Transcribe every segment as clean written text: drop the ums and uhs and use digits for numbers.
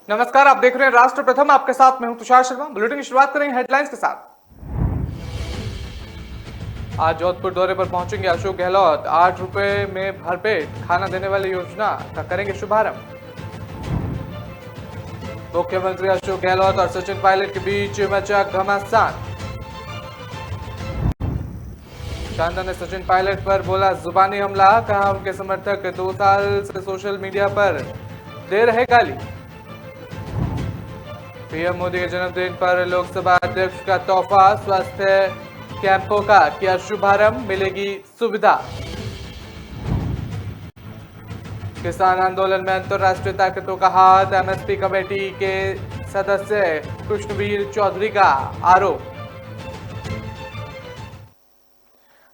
नमस्कार, आप देख रहे हैं राष्ट्र प्रथम। आपके साथ मैं हूं तुषार शर्मा। बुलेटिन की शुरुआत करेंगे हेडलाइंस के साथ। आज जोधपुर दौरे पर पहुंचेंगे अशोक गहलोत। 8 रुपए में भरपेट खाना देने वाली योजना का करेंगे शुभारंभ। मुख्यमंत्री अशोक गहलोत और सचिन पायलट के बीच मचा घमासान। चांदा ने सचिन पायलट पर बोला जुबानी हमला। कहा उनके समर्थक 2 साल से सोशल मीडिया पर दे रहे गाली। पीएम मोदी के जन्मदिन पर लोकसभा अध्यक्ष का तोहफा। स्वास्थ्य कैंपों का किया शुभारंभ। मिलेगी सुविधा। किसान आंदोलन में अंतरराष्ट्रीय ताकतों का हाथ। एमएसपी कमेटी के सदस्य कृष्णवीर चौधरी का आरोप।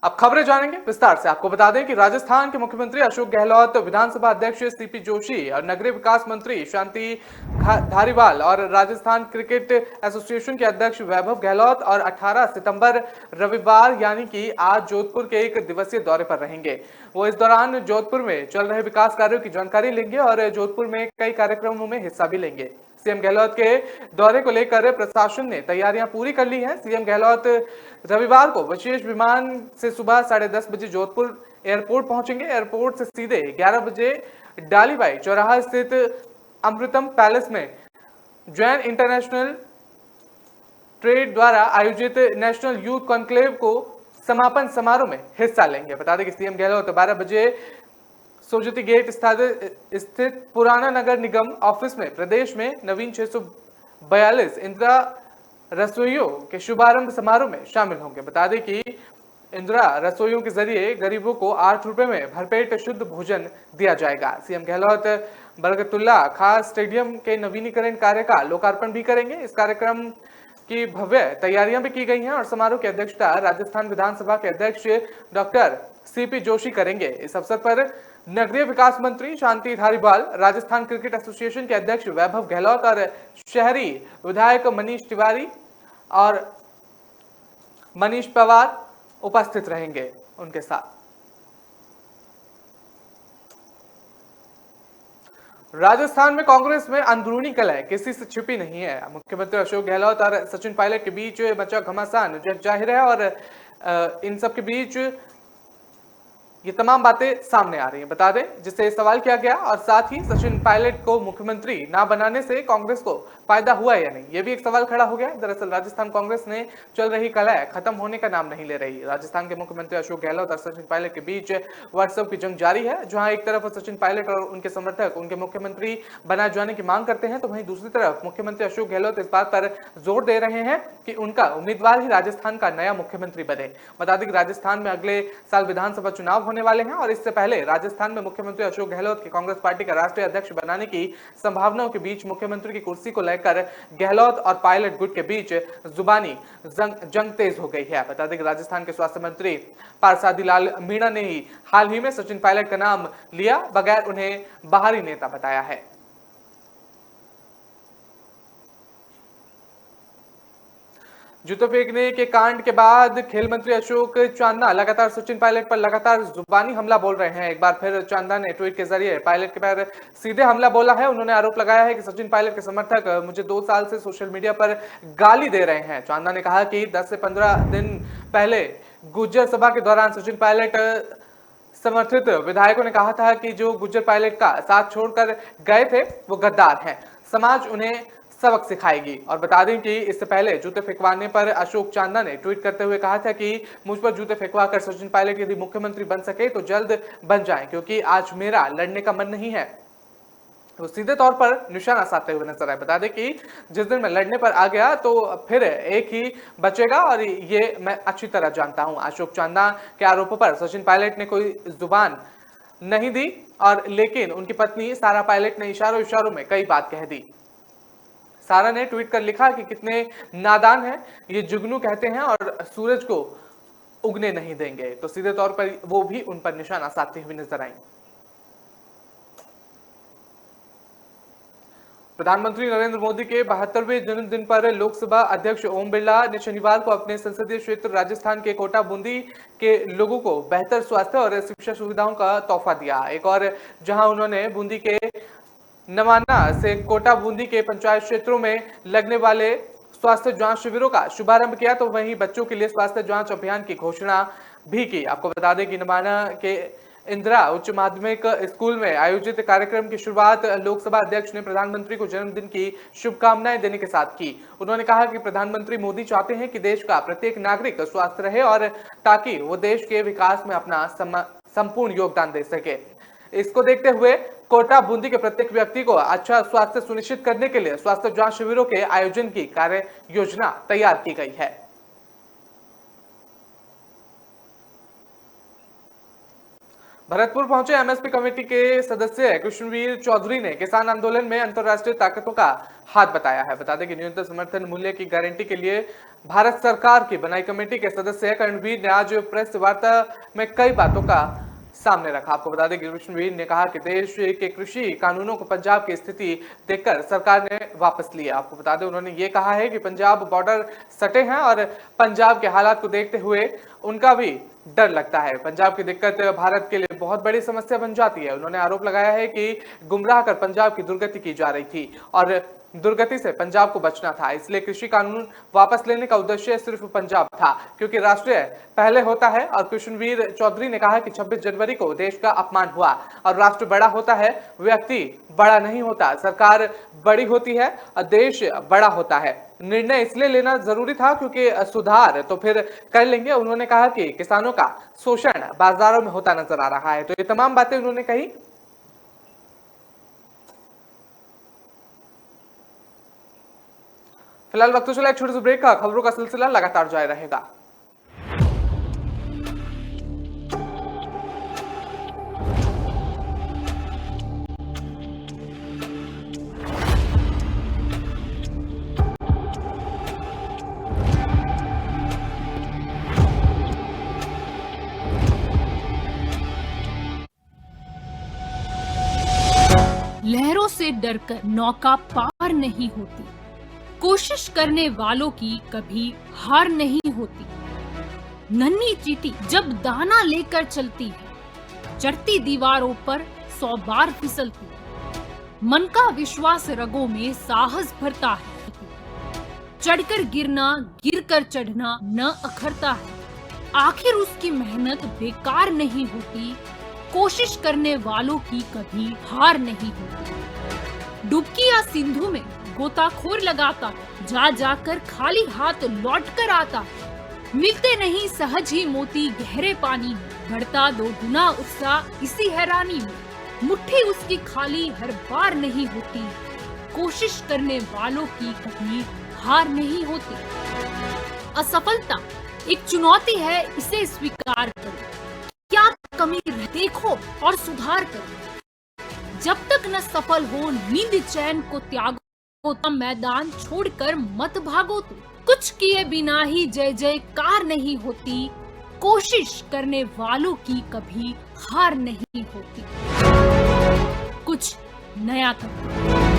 अब खबरें जानेंगे विस्तार से। आपको बता दें कि राजस्थान के मुख्यमंत्री अशोक गहलोत, विधानसभा अध्यक्ष सीपी जोशी और नगरीय विकास मंत्री शांति धारीवाल और राजस्थान क्रिकेट एसोसिएशन के अध्यक्ष वैभव गहलोत और 18 सितंबर रविवार यानी कि आज जोधपुर के 1 दिवसीय दौरे पर रहेंगे। वो इस दौरान जोधपुर में चल रहे विकास कार्यों की जानकारी लेंगे और जोधपुर में कई कार्यक्रमों में हिस्सा भी लेंगे। सीएम गहलोत के दौरे को लेकर प्रशासन ने तैयारियां पूरी कर ली हैं। सीएम गहलोत रविवार को विशेष विमान से सुबह 10:30 बजे जोधपुर एयरपोर्ट पहुंचेंगे। एयरपोर्ट से सीधे 11 बजे डालीबाई चौराहा स्थित अमृतम पैलेस में जैन इंटरनेशनल ट्रेड द्वारा आयोजित नेशनल यूथ कॉन्क्लेव को समापन समारोह में हिस्सा लेंगे। बता दें कि सीएम गहलोत 12 बजे सोजती गेट स्थित पुराना नगर निगम ऑफिस में प्रदेश में नवीन 642 इंदिरा रसोइयों के शुभारंभ समारोह में शामिल होंगे। बता दें कि इंदिरा रसोइयों के जरिए गरीबों को 8 रुपए में भरपेट शुद्ध भोजन दिया जाएगा। सीएम गहलोत बरकतुल्ला खास स्टेडियम के नवीनीकरण कार्य का लोकार्पण भी करेंगे। इस कार्यक्रम की भव्य तैयारियां भी की गई हैं और समारोह की अध्यक्षता राजस्थान विधानसभा के अध्यक्ष डॉक्टर सीपी जोशी करेंगे। इस अवसर पर नगरीय विकास मंत्री शांति धारीवाल, राजस्थान क्रिकेट एसोसिएशन के अध्यक्ष वैभव गहलोत और शहरी विधायक मनीष तिवारी और मनीष पवार उपस्थित रहेंगे उनके साथ। राजस्थान में कांग्रेस में अंदरूनी कलह किसी से छिपी नहीं है। मुख्यमंत्री अशोक गहलोत और सचिन पायलट के बीच मचा घमासान जग जाहिर है और इन सब के बीच ये तमाम बातें सामने आ रही हैं। बता दें जिससे सवाल किया गया और साथ ही सचिन पायलट को मुख्यमंत्री ना बनाने से कांग्रेस को फायदा हुआ या नहीं, ये भी एक सवाल खड़ा हो गया। दरअसल राजस्थान कांग्रेस ने चल रही कलह खत्म होने का नाम नहीं ले रही। राजस्थान के मुख्यमंत्री अशोक गहलोत और सचिन पायलट के बीच व्हाट्सएप की जंग जारी है। जहां एक तरफ सचिन पायलट और उनके समर्थक उनके मुख्यमंत्री बनाए जाने की मांग करते हैं, तो वहीं दूसरी तरफ मुख्यमंत्री अशोक गहलोत इस बात पर जोर दे रहे हैं कि उनका उम्मीदवार ही राजस्थान का नया मुख्यमंत्री बने। बता दें कि राजस्थान में अगले साल विधानसभा चुनाव होने वाले हैं और इससे पहले राजस्थान में मुख्यमंत्री अशोक गहलोत की कांग्रेस पार्टी का राष्ट्रीय अध्यक्ष बनाने की संभावनाओं के बीच मुख्यमंत्री की कुर्सी को लेकर गहलोत और पायलट गुट के बीच जुबानी जंग तेज हो गई है। बता दें कि राजस्थान के स्वास्थ्य मंत्री पारसादी लाल मीणा ने ही हाल ही में सचिन पायलट का नाम लिया, बगैर उन्हें बाहरी नेता बताया है। जूते फेंकने के कांड के बाद खेल मंत्री अशोक चांदना लगातार सचिन पायलट पर लगातार जुबानी हमला बोल रहे हैं। एक बार फिर चांदना ने ट्वीट के जरिए पायलट के पर सीधे हमला बोला है। उन्होंने आरोप लगाया है कि सचिन पायलट के समर्थक मुझे 2 साल से सोशल मीडिया पर गाली दे रहे हैं। चांदना ने कहा कि 10 से 15 दिन पहले गुज्जर सभा के दौरान सचिन पायलट समर्थित विधायकों ने कहा था कि जो गुज्जर पायलट का साथ छोड़कर गए थे वो गद्दार हैं, समाज उन्हें सबक सिखाएगी। और बता दें कि इससे पहले जूते फेंकवाने पर अशोक चांदना ने ट्वीट करते हुए कहा था कि मुझ पर जूते फेंकवाकर सचिन पायलट यदि मुख्यमंत्री बन सके तो जल्द बन जाएं, क्योंकि आज मेरा लड़ने का मन नहीं है। तो सीधे तौर पर निशाना साधते हुए नजर आए। बता दें कि जिस दिन मैं लड़ने पर आ गया तो फिर एक ही बचेगा और ये मैं अच्छी तरह जानता हूं। अशोक चांदना के आरोपों पर सचिन पायलट ने कोई जुबान नहीं दी और लेकिन उनकी पत्नी सारा पायलट ने इशारों में कई बात कह दी। सारा ने ट्वीट कर लिखा कि कितने नादान हैं ये, जुगनू कहते हैं और सूरज को उगने नहीं देंगे। तो सीधे तौर पर वो भी उन पर निशाना साधते हुए नजर आई। प्रधानमंत्री नरेंद्र मोदी के 72वें जन्मदिन पर लोकसभा अध्यक्ष ओम बिरला ने शनिवार को अपने संसदीय क्षेत्र राजस्थान के कोटा बूंदी के लोगों को बेहतर स्वास्थ्य और शिक्षा सुविधाओं का तोहफा दिया। एक और जहां उन्होंने बूंदी के नवाना से कोटा बूंदी के पंचायत क्षेत्रों में लगने वाले स्वास्थ्य जांच शिविरों का शुभारंभ किया, तो वहीं बच्चों के लिए स्वास्थ्य जांच अभियान की घोषणा भी की। आपको बता दें कि नवाना के इंदिरा उच्च माध्यमिक स्कूल में आयोजित कार्यक्रम की शुरुआत लोकसभा अध्यक्ष ने प्रधानमंत्री को जन्मदिन की शुभकामनाएं देने के साथ की। उन्होंने कहा कि प्रधानमंत्री मोदी चाहते हैं कि देश का प्रत्येक नागरिक स्वस्थ रहे और ताकि वो देश के विकास में अपना संपूर्ण योगदान दे सके। इसको देखते हुए कोटा बूंदी के प्रत्येक व्यक्ति को अच्छा स्वास्थ्य सुनिश्चित करने के लिए स्वास्थ्य जांच शिविरों के आयोजन की कार्य योजना तैयार की गई है। भरतपुर पहुंचे एमएसपी कमेटी के सदस्य कृष्णवीर चौधरी ने किसान आंदोलन में अंतर्राष्ट्रीय ताकतों का हाथ बताया है। बता दें कि न्यूनतम समर्थन मूल्य की गारंटी के लिए भारत सरकार की बनाई कमेटी के सदस्य कर्णवीर ने आज प्रेस वार्ता में कई बातों का सामने रखा। आपको बता दें कि कृष्णवीर ने कहा कि देश के कृषि कानूनों को पंजाब की स्थिति देखकर सरकार ने वापस लिया। आपको बता दें उन्होंने ये कहा है कि पंजाब बॉर्डर सटे हैं और पंजाब के हालात को देखते हुए उनका भी डर लगता है। पंजाब की दिक्कत भारत के लिए बहुत बड़ी समस्या बन जाती है। उन्होंने आरोप लगाया है कि गुमराह कर पंजाब की दुर्गति की जा रही थी और दुर्गति से पंजाब को बचना था, इसलिए कृषि कानून वापस लेने का उद्देश्य सिर्फ पंजाब था, क्योंकि राष्ट्रीय पहले होता है। और कृष्णवीर चौधरी ने कहा कि 26 जनवरी को देश का अपमान हुआ और राष्ट्र बड़ा होता है, व्यक्ति बड़ा नहीं होता। सरकार बड़ी होती है और देश बड़ा होता है। निर्णय इसलिए लेना जरूरी था क्योंकि सुधार तो फिर कर लेंगे। उन्होंने कहा कि किसानों का शोषण बाजारों में होता नजर आ रहा है। तो ये तमाम बातें उन्होंने कही। फिलहाल वक्त तो चला एक छोटे से ब्रेक का। खबरों का सिलसिला लगातार जारी रहेगा। लहरों से डरकर नौका पार नहीं होती, कोशिश करने वालों की कभी हार नहीं होती। नन्ही चींटी जब दाना लेकर चलती है, चढ़ती दीवारों पर 100 बार फिसलती है। मन का विश्वास रगों में साहस भरता है, चढ़कर गिरना गिरकर चढ़ना न अखरता है। आखिर उसकी मेहनत बेकार नहीं होती, कोशिश करने वालों की कभी हार नहीं होती। डुबकी या सिंधु में गोताखोर लगाता है, जा जाकर खाली हाथ लौट कर आता है। मिलते नहीं सहज ही मोती गहरे पानी में, बढ़ता 2 गुना उत्साह इसी हैरानी में। मुट्ठी उसकी खाली हर बार नहीं होती, कोशिश करने वालों की कभी हार नहीं होती। असफलता एक चुनौती है, इसे स्वीकार करो। क्या कमी देखो और सुधार करो। जब तक न सफल हो नींद चैन को त्यागो, तब मैदान छोड़कर मत भागो। तो कुछ किए बिना ही जय जयकार नहीं होती, कोशिश करने वालों की कभी हार नहीं होती। कुछ नया करो।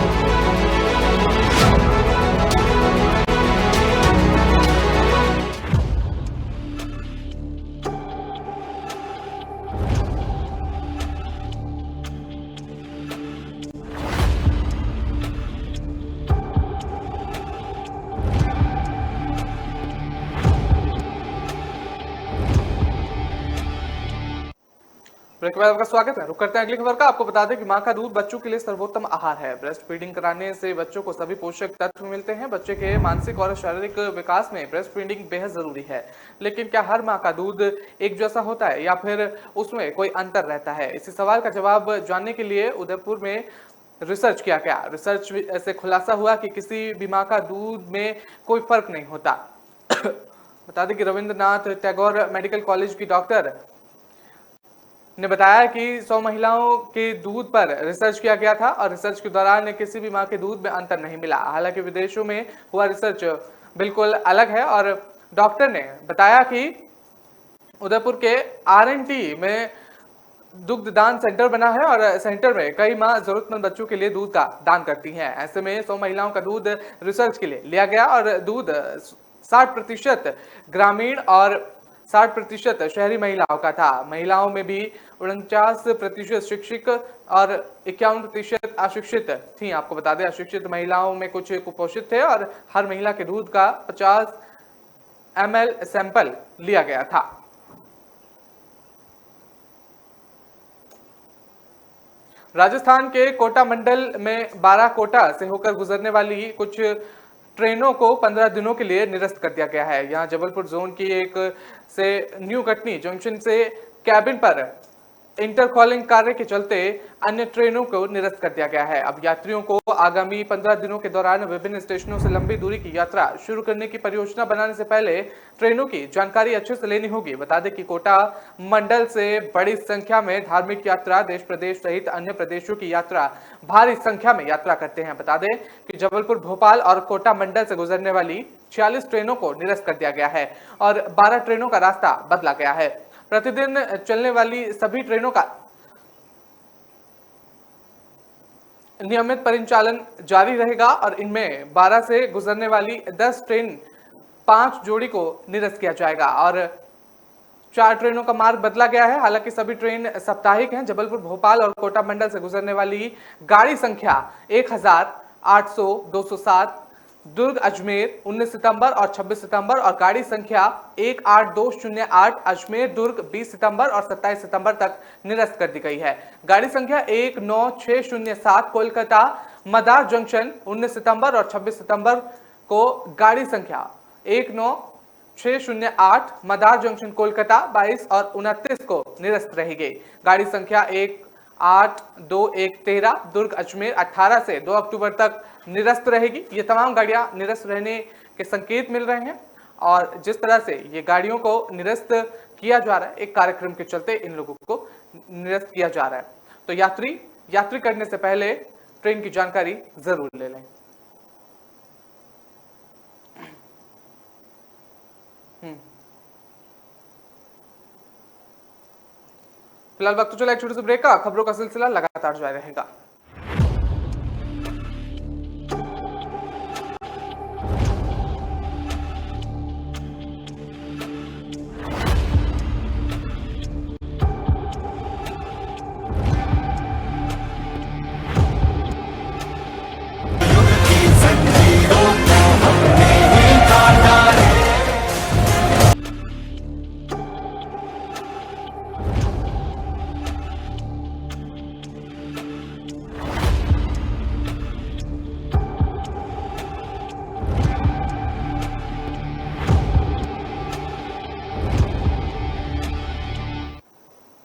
ब्रेक के बाद आपका स्वागत है। रुक करते हैं अगली खबर का। आपको बता दें कि मां का दूध बच्चों के लिए सर्वोत्तम आहार है। ब्रेस्ट फीडिंग कराने से बच्चों को सभी पोषक तत्व मिलते हैं। बच्चे के मानसिक और शारीरिक विकास में ब्रेस्ट फीडिंग बेहद जरूरी है। लेकिन क्या हर मां का दूध एक जैसा होता है या फिर उसमें कोई अंतर रहता है? इसी सवाल का जवाब जानने के लिए उदयपुर में रिसर्च किया गया। रिसर्च से खुलासा हुआ कि किसी भी मां का दूध में कोई फर्क नहीं होता। बता दें कि रविंद्रनाथ टैगोर मेडिकल कॉलेज की डॉक्टर ने बताया कि 100 महिलाओं के दूध पर रिसर्च किया गया था और रिसर्च के दौरान किसी भी मां के दूध में अंतर नहीं मिला। हालांकि विदेशों में हुआ रिसर्च बिल्कुल अलग है और डॉक्टर ने बताया कि उदयपुर के RNT में दुग्ध दान सेंटर बना है और सेंटर में कई मां जरूरतमंद बच्चों के लिए दूध का दान करती हैं। ऐसे में 100 महिलाओं का दूध रिसर्च के लिए लिया गया और दूध 60% ग्रामीण और 60% शहरी महिलाओं का था। महिलाओं में भी 49% शिक्षित और 51% अशिक्षित थी। आपको बता दें, अशिक्षित महिलाओं में कुछ कुपोषित थे और हर महिला के दूध का 50 ml सैंपल लिया गया था। राजस्थान के कोटा मंडल में 12 कोटा से होकर गुजरने वाली कुछ ट्रेनों को 15 दिनों के लिए निरस्त कर दिया गया है। यहां जबलपुर जोन की एक से न्यू कटनी जंक्शन से कैबिन पर इंटरकॉलिंग कार्य के चलते अन्य ट्रेनों को निरस्त कर दिया गया है। अब यात्रियों को आगामी 15 दिनों के दौरान विभिन्न स्टेशनों से लंबी दूरी की यात्रा शुरू करने की परियोजना बनाने से पहले ट्रेनों की जानकारी अच्छे से लेनी होगी। बता दें कि कोटा मंडल से बड़ी संख्या में धार्मिक यात्रा देश प्रदेश सहित अन्य प्रदेशों की यात्रा भारी संख्या में यात्रा करते हैं। बता दें कि जबलपुर, भोपाल और कोटा मंडल से गुजरने वाली 46 ट्रेनों को निरस्त कर दिया गया है और 12 ट्रेनों का रास्ता बदला गया है। प्रतिदिन चलने वाली सभी ट्रेनों का नियमित परिचालन जारी रहेगा और इनमें 12 से गुजरने वाली 10 ट्रेन 5 जोड़ी को निरस्त किया जाएगा और 4 ट्रेनों का मार्ग बदला गया है। हालांकि सभी ट्रेन साप्ताहिक हैं। जबलपुर, भोपाल और कोटा मंडल से गुजरने वाली गाड़ी संख्या 1008, 207, दुर्ग अजमेर 19 सितंबर और 26 सितंबर और गाड़ी संख्या 18208 अजमेर दुर्ग 20 सितंबर और 27 सितंबर तक निरस्त कर दी गई है। गाड़ी संख्या 19607 कोलकाता मदार जंक्शन 19 सितंबर और 26 सितंबर को गाड़ी संख्या 19608 मदार जंक्शन कोलकाता 22 और 29 को निरस्त रहेगी। गाड़ी संख्या 18213 दुर्ग अजमेर 18 से 2 अक्टूबर तक निरस्त रहेगी। ये तमाम गाड़ियां निरस्त रहने के संकेत मिल रहे हैं और जिस तरह से ये गाड़ियों को निरस्त किया जा रहा है, एक कार्यक्रम के चलते इन लोगों को निरस्त किया जा रहा है। तो यात्री करने से पहले ट्रेन की जानकारी जरूर ले लें। फिलहाल वक्त तो चला एक छोटे से ब्रेक का। खबरों का सिलसिला लगातार जारी रहेगा।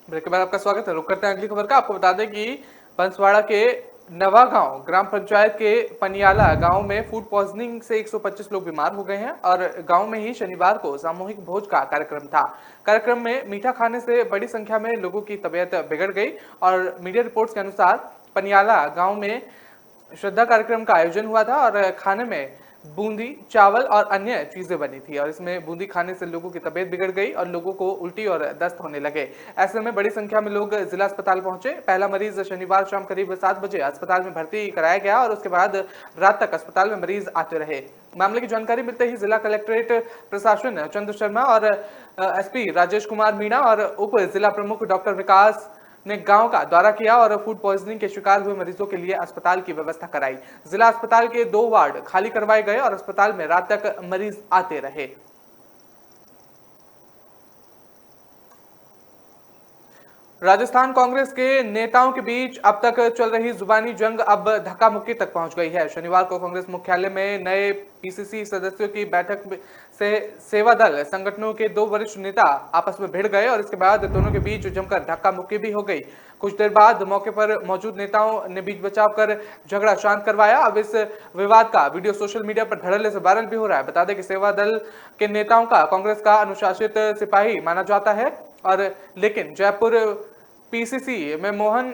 ब्रेक के बाद आपका स्वागत है। रुक करते हैं अगली खबर का। आपको बता दें कि बंसवाड़ा के नवागांव ग्राम पंचायत के पनियाला गांव में फूड पॉइजनिंग से 125 लोग बीमार हो गए हैं और गांव में ही शनिवार को सामूहिक भोज का कार्यक्रम था। कार्यक्रम में मीठा खाने से बड़ी संख्या में लोगों की तबीयत बिगड़ गई और मीडिया रिपोर्ट्स के अनुसार पनियाला गांव में श्रद्धा कार्यक्रम का आयोजन हुआ था और खाने में बूंदी, चावल और अन्य चीजें बनी थी और इसमें बूंदी खाने से लोगों की तबीयत बिगड़ गई और लोगों को उल्टी और दस्त होने लगे। ऐसे में बड़ी संख्या में लोग जिला अस्पताल पहुंचे। पहला मरीज शनिवार शाम करीब 7 बजे अस्पताल में भर्ती कराया गया और उसके बाद रात तक अस्पताल में मरीज आते रहे। मामले की जानकारी मिलते ही जिला कलेक्ट्रेट प्रशासन चंद्र शर्मा और एसपी राजेश कुमार मीणा और उप जिला प्रमुख डॉक्टर विकास ने गांव का दौरा किया और फूड पॉइजनिंग के शिकार हुए मरीजों के लिए अस्पताल की व्यवस्था कराई। जिला अस्पताल के 2 वार्ड खाली करवाए गए और अस्पताल में रात तक मरीज आते रहे। राजस्थान कांग्रेस के नेताओं के बीच अब तक चल रही जुबानी जंग अब धक्का मुक्की तक पहुंच गई है। शनिवार को कांग्रेस मुख्यालय में नए पीसीसी सदस्यों की बैठक से सेवा दल संगठनों के 2 वरिष्ठ नेता आपस में भिड़ गए और इसके बाद दोनों के बीच जमकर धक्का मुक्की भी हो गई। कुछ देर बाद मौके पर मौजूद नेताओं ने बीच बचाव कर झगड़ा शांत करवाया। अब इस विवाद का वीडियो सोशल मीडिया पर धड़ल्ले से वायरल भी हो रहा है। बता दें कि सेवा दल के नेताओं का कांग्रेस का अनुशासित सिपाही माना जाता है लेकिन जयपुर पीसीसी में मोहन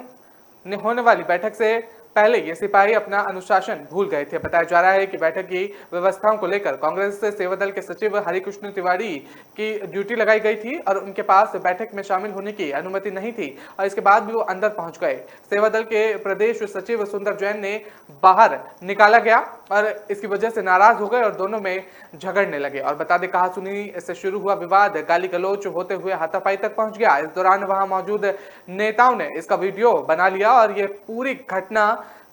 ने होने वाली बैठक से पहले ये सिपाही अपना अनुशासन भूल गए थे। बताया जा रहा है कि बैठक की व्यवस्थाओं को लेकर कांग्रेस सेवा दल के सचिव हरिकृष्ण तिवारी की ड्यूटी लगाई गई थी और उनके पास बैठक में शामिल होने की अनुमति नहीं थी और इसके बाद भी वो अंदर पहुंच गए। सेवा दल के प्रदेश सचिव सुंदर जैन ने बाहर निकाला गया और इसकी वजह से नाराज हो गए और दोनों में झगड़ने लगे। और बता दें, कहा सुनी से शुरू हुआ विवाद गाली गलौच होते हुए हाथापाई तक पहुंच गया। इस दौरान वहां मौजूद नेताओं ने इसका वीडियो बना लिया और ये पूरी घटना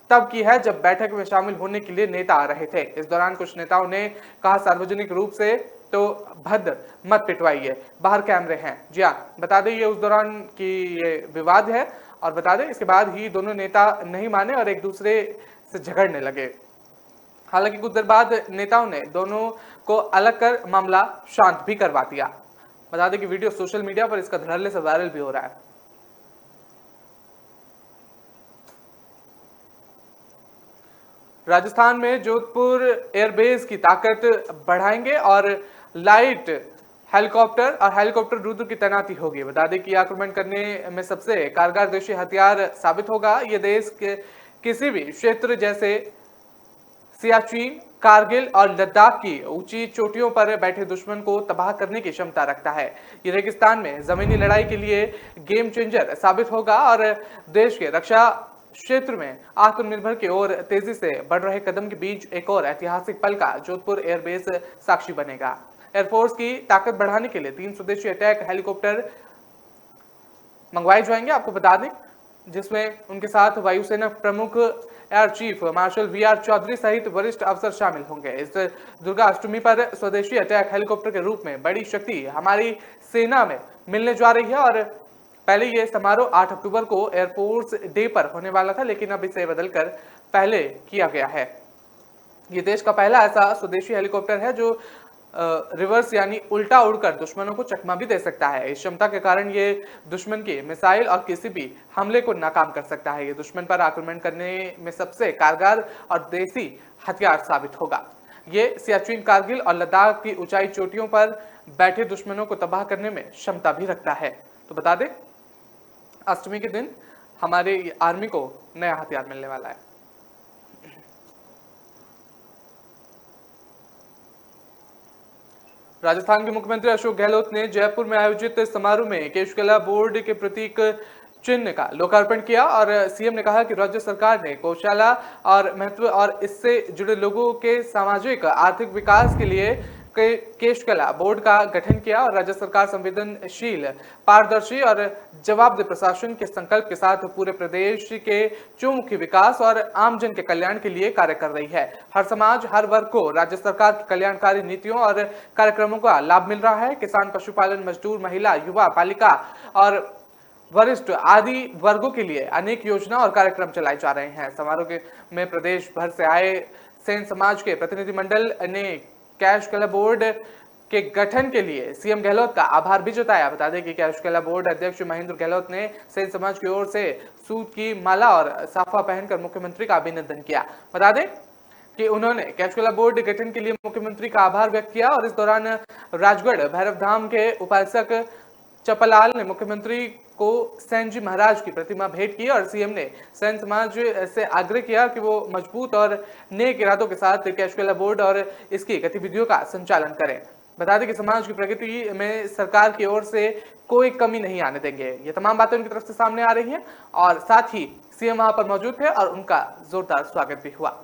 तब की है जब बैठक में शामिल होने के लिए नेता आ रहे थे। इस दौरान कुछ नेताओं ने कहा सार्वजनिक रूप से तो भद्र मत पिटवाइए, बाहर कैमरे हैं। जी हाँ, बता दें ये उस दौरान की ये विवाद है और बता दें इसके बाद ही दोनों नेता नहीं माने और एक दूसरे से झगड़ने लगे। हालांकि कुछ देर बाद नेताओं ने दोनों को अलग कर मामला शांत भी करवा दिया। बता दें कि वीडियो सोशल मीडिया पर इसका धड़ल्ले से वायरल भी हो रहा है। राजस्थान में जोधपुर एयरबेस की ताकत बढ़ाएंगे और लाइट हेलीकॉप्टर और हेलीकॉप्टर रुद्र की तैनाती होगी। बता दें कि आक्रमण करने में सबसे कारगर देशी हथियार साबित होगा। ये देश के किसी भी क्षेत्र जैसे सियाचिन, कारगिल और लद्दाख की ऊंची चोटियों पर बैठे दुश्मन को तबाह करने की क्षमता रखता है। ये रेगिस्तान में जमीनी लड़ाई के लिए गेम चेंजर साबित होगा और देश के रक्षा क्षेत्र में आत्मनिर्भर की ओर तेजी से बढ़ रहे कदम के बीच एक और ऐतिहासिक पल का जोधपुर एयरबेस साक्षी बनेगा। एयरफोर्स की ताकत बढ़ाने के लिए 3 स्वदेशी अटैक हेलीकॉप्टर मंगवाए जाएंगे, आपको बता दें, जिसमें उनके साथ वायुसेना प्रमुख air chief marshal VR Chaudhary सहित वरिष्ठ अफसर शामिल होंगे। इस दुर्गा अष्टमी पर स्वदेशी अटैक हेलीकॉप्टर के रूप में बड़ी शक्ति हमारी सेना में मिलने जा रही है और पहले ये समारोह 8 अक्टूबर को एयरफोर्स डे पर होने वाला था, लेकिन अब इसे बदलकर पहले किया गया है। ये देश का पहला ऐसा स्वदेशी हेलीकॉप्टर है जो रिवर्स यानी उल्टा उड़कर दुश्मनों को चकमा भी दे सकता है। इस क्षमता के कारण ये दुश्मन की मिसाइल और किसी भी हमले को नाकाम कर सकता है। ये दुश्मन पर आक्रमण करने में सबसे कारगर और देसी हथियार साबित होगा। ये सियाचिन, कारगिल और लद्दाख की ऊंचाई चोटियों पर बैठे दुश्मनों को तबाह करने में क्षमता भी रखता है। तो बता दें, अष्टमी के दिन हमारे आर्मी को नया हथियार मिलने वाला है। राजस्थान के मुख्यमंत्री अशोक गहलोत ने जयपुर में आयोजित समारोह में केशकला बोर्ड के प्रतीक चिन्ह का लोकार्पण किया और सीएम ने कहा कि राज्य सरकार ने गौशाला और महत्व और इससे जुड़े लोगों के सामाजिक आर्थिक विकास के लिए केशकला बोर्ड का गठन किया और राज्य सरकार संवेदनशील, पारदर्शी और जवाबदेह प्रशासन के संकल्प के साथ पूरे प्रदेश के चहुमुखी विकास और आमजन के कल्याण के लिए कार्य कर रही है। हर समाज, हर वर्ग को राज्य सरकार की कल्याणकारी नीतियों और कार्यक्रमों का लाभ मिल रहा है। किसान, पशुपालन, मजदूर, महिला, युवा, बालिका और वरिष्ठ आदि वर्गों के लिए अनेक योजना और कार्यक्रम चलाए जा रहे हैं। समारोह में प्रदेश भर से आए सेन समाज के प्रतिनिधिमंडल ने केशकला बोर्ड के गठन के लिए सीएम गहलोत का आभार भी जताया। बता दें कि केशकला बोर्ड अध्यक्ष महेंद्र गहलोत ने सेन समाज की ओर से सूत की माला और साफा पहनकर मुख्यमंत्री का अभिनंदन किया। बता दें कि उन्होंने केशकला बोर्ड गठन के लिए मुख्यमंत्री का आभार व्यक्त किया और इस दौरान राजगढ़ भैरव धाम के उपासक चपलाल ने मुख्यमंत्री को सेन जी महाराज की प्रतिमा भेंट की और सीएम ने सेन समाज से आग्रह किया कि वो मजबूत और नेक इरादों के साथ केशकला बोर्ड और इसकी गतिविधियों का संचालन करें। बता दें कि समाज की प्रगति में सरकार की ओर से कोई कमी नहीं आने देंगे। ये तमाम बातें उनकी तरफ से सामने आ रही हैं और साथ ही सीएम वहां पर मौजूद थे और उनका जोरदार स्वागत भी हुआ।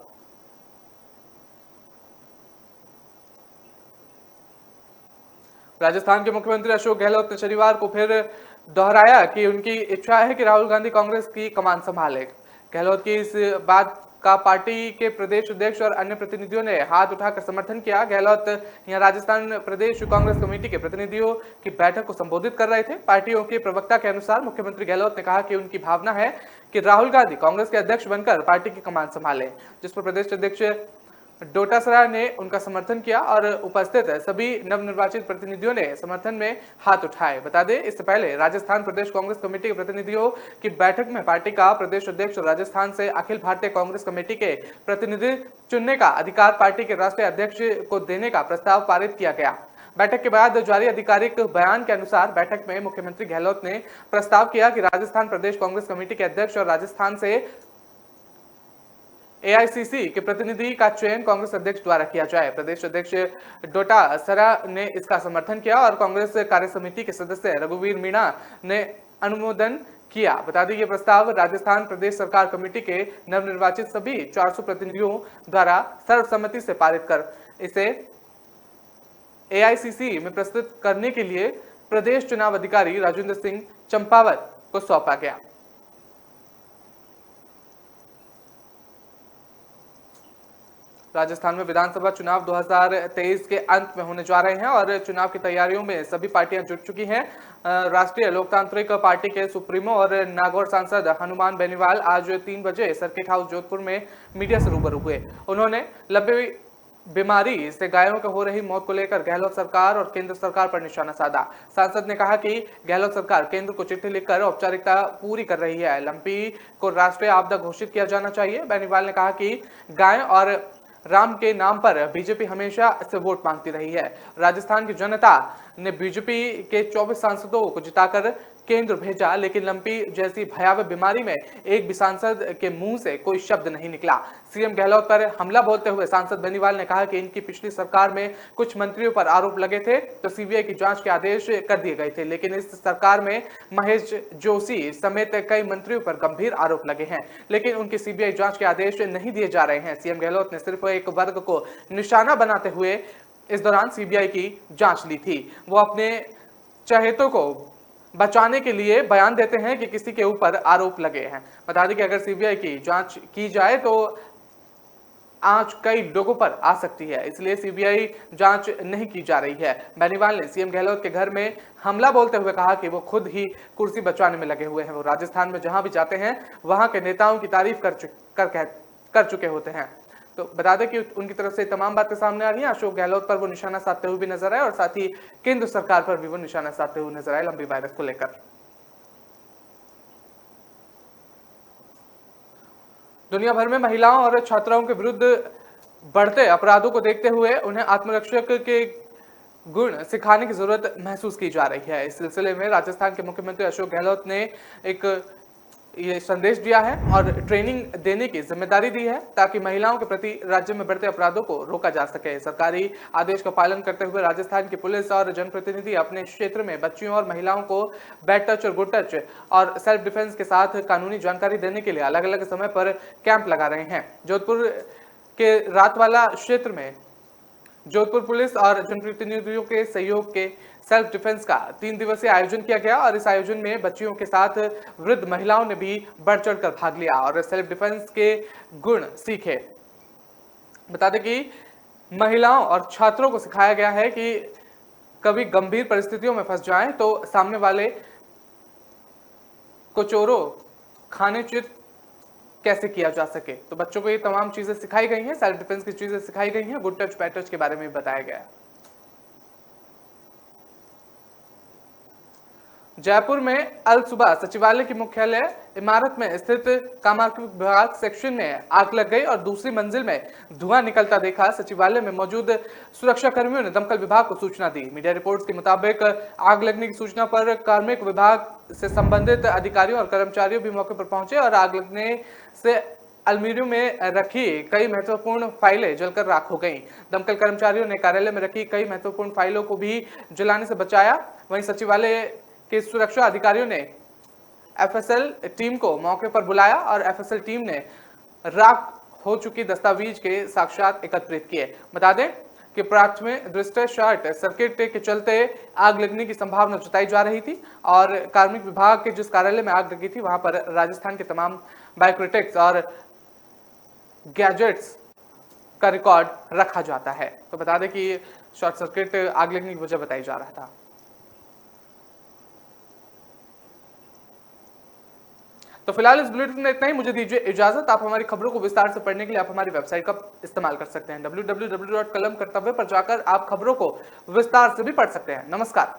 राजस्थान के मुख्यमंत्री अशोक गहलोत ने शनिवार को फिर दोहराया कि उनकी इच्छा है कि राहुल गांधी कांग्रेस की कमान संभाले। गहलोत की इस बात का पार्टी के प्रदेश अध्यक्ष और अन्य प्रतिनिधियों ने हाथ उठाकर समर्थन किया। गहलोत यहां राजस्थान प्रदेश कांग्रेस कमेटी के प्रतिनिधियों की बैठक को संबोधित कर रहे थे। पार्टियों के प्रवक्ता के अनुसार मुख्यमंत्री गहलोत ने कहा कि उनकी भावना है कि राहुल गांधी कांग्रेस के अध्यक्ष बनकर पार्टी की कमान संभाले, जिस पर प्रदेश अध्यक्ष डोटासरा ने उनका समर्थन किया और उपस्थित सभी नवनिर्वाचित प्रतिनिधियों ने समर्थन में हाथ उठाए। बता दें, इससे पहले राजस्थान प्रदेश कांग्रेस कमेटी के प्रतिनिधियों की बैठक में पार्टी का प्रदेश अध्यक्ष और राजस्थान से अखिल भारतीय कांग्रेस कमेटी के प्रतिनिधि चुनने का अधिकार पार्टी के राष्ट्रीय अध्यक्ष को देने का प्रस्ताव पारित किया गया। बैठक के बाद जारी आधिकारिक बयान के अनुसार बैठक में मुख्यमंत्री गहलोत ने प्रस्ताव किया कि राजस्थान प्रदेश कांग्रेस कमेटी के अध्यक्ष और राजस्थान से एआईसीसी के प्रतिनिधि का चयन कांग्रेस अध्यक्ष द्वारा किया जाए। प्रदेश अध्यक्ष डोटासरा ने इसका समर्थन किया और कांग्रेस कार्य समिति के सदस्य रघुवीर मीणा ने अनुमोदन किया। बता दें ये प्रस्ताव राजस्थान प्रदेश सरकार कमेटी के नवनिर्वाचित सभी 400 प्रतिनिधियों द्वारा सर्वसम्मति से पारित कर इसे एआईसीसी में प्रस्तुत करने के लिए प्रदेश चुनाव अधिकारी राजेंद्र सिंह चंपावत को सौंपा गया। राजस्थान में विधानसभा चुनाव 2023 के अंत में होने जा रहे हैं और चुनाव की तैयारियों में सभी पार्टियां जुट चुकी हैं। राष्ट्रीय लोकतांत्रिक पार्टी के सुप्रीमो और नागौर सांसद हनुमान बेनीवाल आज 3 बजे सर्किट हाउस जोधपुर में मीडिया से रूबरू हुए। उन्होंने लंबी बीमारी से गायों को हो रही मौत को लेकर गहलोत सरकार और केंद्र सरकार पर निशाना साधा। सांसद ने कहा कि गहलोत सरकार केंद्र को चिट्ठी लिखकर औपचारिकता पूरी कर रही है। लंपी को राष्ट्रीय आपदा घोषित किया जाना चाहिए। बेनीवाल ने कहा कि गाय और राम के नाम पर बीजेपी हमेशा से वोट मांगती रही है। राजस्थान की जनता ने बीजेपी के 24 सांसदों को जिताकर केंद्र भेजा, लेकिन लंपी जैसी भयावह बीमारी में एक भी सांसद के मुंह से कोई शब्द नहीं निकला। सीएम गहलोत पर हमला बोलते हुए सांसद बेनीवाल ने कहा कि इनकी पिछली सरकार में कुछ मंत्रियों पर आरोप लगे थे तो सीबीआई की जांच के आदेश कर दिए गए थे, लेकिन इस सरकार में महेश जोशी समेत कई मंत्रियों पर गंभीर आरोप लगे हैं, लेकिन उनकी सीबीआई जांच के आदेश नहीं दिए जा रहे हैं। सीएम गहलोत ने सिर्फ एक वर्ग को निशाना बनाते हुए इस दौरान सीबीआई की जांच ली थी। वो अपने चहेतों को बचाने के लिए बयान देते हैं कि किसी के ऊपर आरोप लगे हैं। बता दें कि अगर सीबीआई की जांच की जाए तो आंच कई लोगों पर आ सकती है, इसलिए सीबीआई जांच नहीं की जा रही है। बेनीवाल ने सीएम गहलोत के घर में हमला बोलते हुए कहा कि वो खुद ही कुर्सी बचाने में लगे हुए हैं। वो राजस्थान में जहां भी जाते हैं वहां के नेताओं की तारीफ कर चुके होते हैं। तो बता दें कि उनकी तरफ से तमाम बातें सामने आ रही हैं। अशोक गहलोत पर वो निशाना साधते हुए भी नजर आए और साथ ही केंद्र सरकार पर भी वो निशाना साधते हुए नजर आए लंबी वायरस को लेकर। दुनिया भर में महिलाओं और छात्राओं के विरुद्ध बढ़ते अपराधों को देखते हुए उन्हें आत्मरक्षक के गुण सिखाने की जरूरत महसूस की जा रही है। इस सिलसिले में राजस्थान के मुख्यमंत्री अशोक गहलोत ने एक ये संदेश दिया है और ट्रेनिंग देने की जिम्मेदारी दी है ताकि महिलाओं के प्रति राज्य में बढ़ते अपराधों को रोका जा सके। सरकारी आदेश का पालन करते हुए राजस्थान की पुलिस और जनप्रतिनिधि अपने क्षेत्र में बच्चियों और महिलाओं को बैड टच और गुड टच और सेल्फ डिफेंस के साथ कानूनी जानकारी देने के लिए अलग अलग समय पर कैंप लगा रहे हैं। जोधपुर के रातवाला क्षेत्र में जोधपुर पुलिस और जनप्रतिनिधियों के सहयोग के सेल्फ डिफेंस का 3 दिवसीय आयोजन किया गया और इस आयोजन में बच्चियों के साथ वृद्ध महिलाओं ने भी बढ़ चढ़कर भाग लिया और सेल्फ डिफेंस के गुण सीखे। बता दें कि महिलाओं और छात्रों को सिखाया गया है कि कभी गंभीर परिस्थितियों में फंस जाएं तो सामने वाले को चोरों खाने चित कैसे किया जा सके। तो बच्चों को ये तमाम चीजें सिखाई गई हैं, सेल्फ डिफेंस की चीजें सिखाई गई हैं, गुड टच बैड टच के बारे में बताया गया है। जयपुर में अल सुबह सचिवालय की मुख्यालय इमारत में स्थित कामाख्या विभाग सेक्शन में आग लग गई और दूसरी मंजिल में धुआं निकलता देखा। सचिवालय में मौजूद सुरक्षा कर्मियों ने दमकल विभाग को सूचना दी। मीडिया रिपोर्ट्स के मुताबिक आग लगने की सूचना पर कार्मिक विभाग से संबंधित अधिकारियों और कर्मचारियों भी मौके पर पहुंचे और आग लगने से अलमीरियों में रखी कई महत्वपूर्ण फाइलें जलकर राख हो गईं। दमकल कर्मचारियों ने कार्यालय में रखी कई महत्वपूर्ण फाइलों को भी जलाने से बचाया। वहीं सचिवालय के सुरक्षा अधिकारियों ने एफएसएल टीम को मौके पर बुलाया और एफएसएल टीम ने राख हो चुकी दस्तावेज के साक्ष्यात एकत्रित किए। बता दें कि प्राथमिक दृष्टया शॉर्ट सर्किट के चलते आग लगने की संभावना जताई जा रही थी और कार्मिक विभाग के जिस कार्यालय में आग लगी थी वहां पर राजस्थान के तमाम बायोक्रिटिक्स और गैजेट्स का रिकॉर्ड रखा जाता है। तो बता दें कि शॉर्ट सर्किट आग लगने की वजह बताई जा रहा था। तो फिलहाल इस बुलेटिन में इतना ही। मुझे दीजिए इजाजत। आप हमारी खबरों को विस्तार से पढ़ने के लिए आप हमारी वेबसाइट का इस्तेमाल कर सकते हैं। www.kalamkartavya पर जाकर आप खबरों को विस्तार से भी पढ़ सकते हैं। नमस्कार।